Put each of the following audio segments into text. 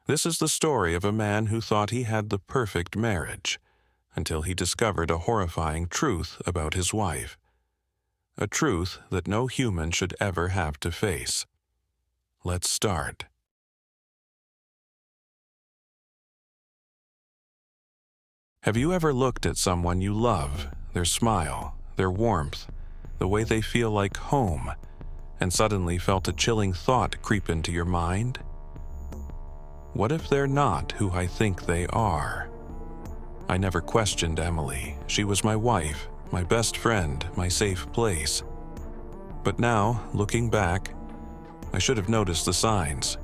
This is the story of a man who thought he had the perfect marriage, until he discovered a horrifying truth about his wife. A truth that no human should ever have to face. Let's start. Have you ever looked at someone you love, their smile, their warmth, the way they feel like home, and suddenly felt a chilling thought creep into your mind? What if they're not who I think they are? I never questioned Emily. She was my wife, my best friend, my safe place. But now, looking back, I should have noticed the signs.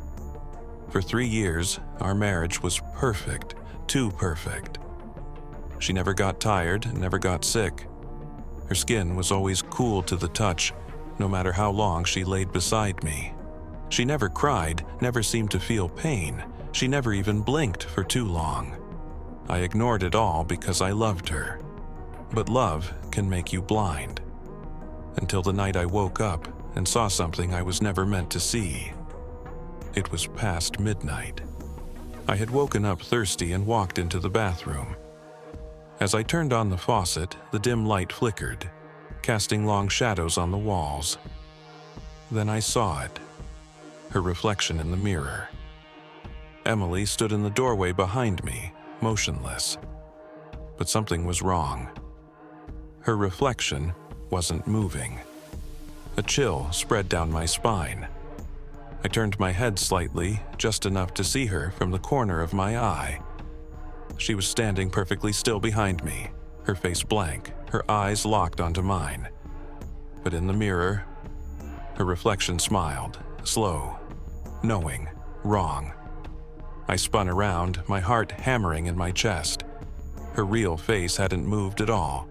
For 3 years, our marriage was perfect, too perfect. She never got tired, never got sick. Her skin was always cool to the touch, no matter how long she laid beside me. She never cried, never seemed to feel pain. She never even blinked for too long. I ignored it all because I loved her. But love can make you blind. Until the night I woke up and saw something I was never meant to see. It was past midnight. I had woken up thirsty and walked into the bathroom. As I turned on the faucet, the dim light flickered, casting long shadows on the walls. Then I saw it, her reflection in the mirror. Emily stood in the doorway behind me, motionless. But something was wrong. Her reflection wasn't moving. A chill spread down my spine. I turned my head slightly, just enough to see her from the corner of my eye. She was standing perfectly still behind me, her face blank, her eyes locked onto mine. But in the mirror, her reflection smiled, slow, knowing, wrong. I spun around, my heart hammering in my chest. Her real face hadn't moved at all.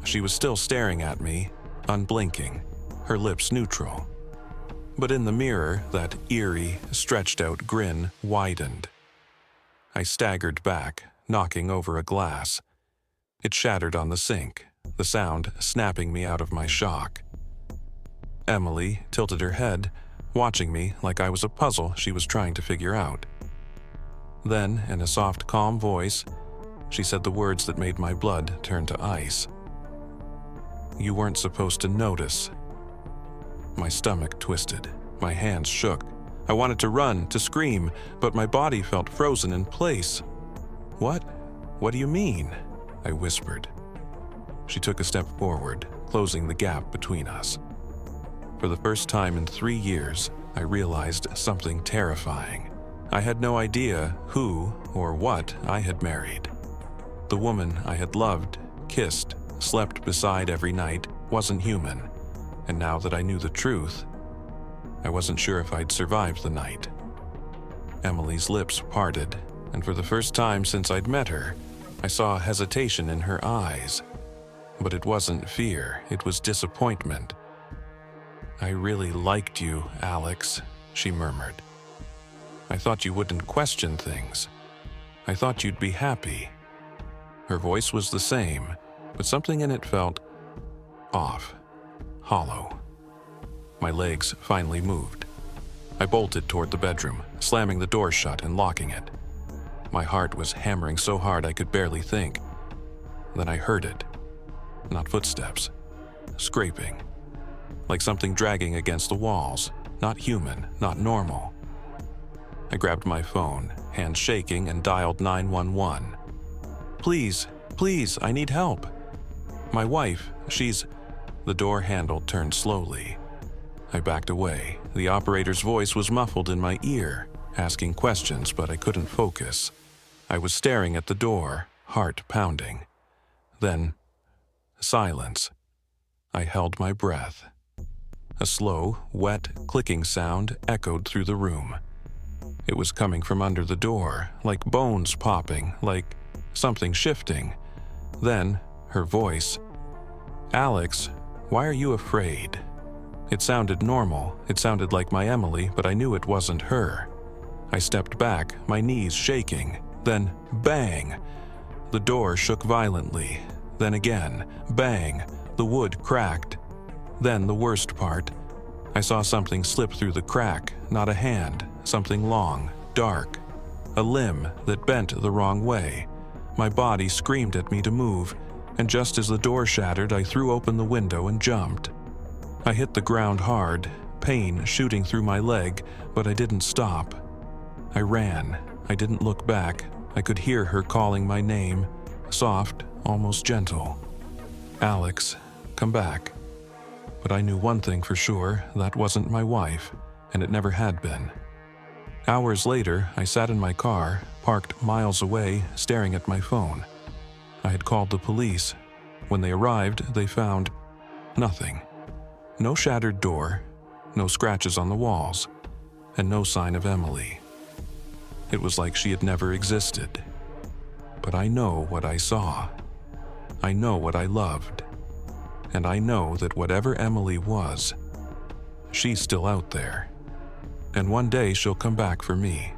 She was still staring at me, unblinking, her lips neutral. But in the mirror, that eerie, stretched-out grin widened. I staggered back, knocking over a glass. It shattered on the sink, the sound snapping me out of my shock. Emily tilted her head, watching me like I was a puzzle she was trying to figure out. Then, in a soft, calm voice, she said the words that made my blood turn to ice. "You weren't supposed to notice." My stomach twisted, my hands shook. I wanted to run, to scream, but my body felt frozen in place. "What? What do you mean?" I whispered. She took a step forward, closing the gap between us. For the first time in 3 years, I realized something terrifying. I had no idea who or what I had married. The woman I had loved, kissed, slept beside every night wasn't human, and now that I knew the truth, I wasn't sure if I'd survived the night. Emily's lips parted, and for the first time since I'd met her, I saw hesitation in her eyes. But it wasn't fear, it was disappointment. "I really liked you, Alex," she murmured. "I thought you wouldn't question things. I thought you'd be happy." Her voice was the same, but something in it felt off, hollow. My legs finally moved. I bolted toward the bedroom, slamming the door shut and locking it. My heart was hammering so hard I could barely think. Then I heard it. Not footsteps. Scraping. Like something dragging against the walls. Not human, not normal. I grabbed my phone, hands shaking, and dialed 911. Please, I need help. My wife, she's..." The door handle turned slowly. I backed away. The operator's voice was muffled in my ear, asking questions, but I couldn't focus. I was staring at the door, heart pounding. Then, silence. I held my breath. A slow, wet, clicking sound echoed through the room. It was coming from under the door, like bones popping, like something shifting. Then, her voice. "Alex, why are you afraid?" It sounded normal. It sounded like my Emily, but I knew it wasn't her. I stepped back, my knees shaking. Then, bang! The door shook violently. Then again, bang! The wood cracked. Then the worst part. I saw something slip through the crack, not a hand, something long, dark. a limb that bent the wrong way. My body screamed at me to move, and just as the door shattered, I threw open the window and jumped. I hit the ground hard, pain shooting through my leg, but I didn't stop. I ran. I didn't look back. I could hear her calling my name, soft, almost gentle. Alex, come back. But I knew one thing for sure, that wasn't my wife, and it never had been. Hours later, I sat in my car, parked miles away, staring at my phone. I had called the police. When they arrived, they found nothing. No shattered door, no scratches on the walls, and no sign of Emily. It was like she had never existed. But I know what I saw. I know what I loved. And I know that whatever Emily was, she's still out there. And one day she'll come back for me.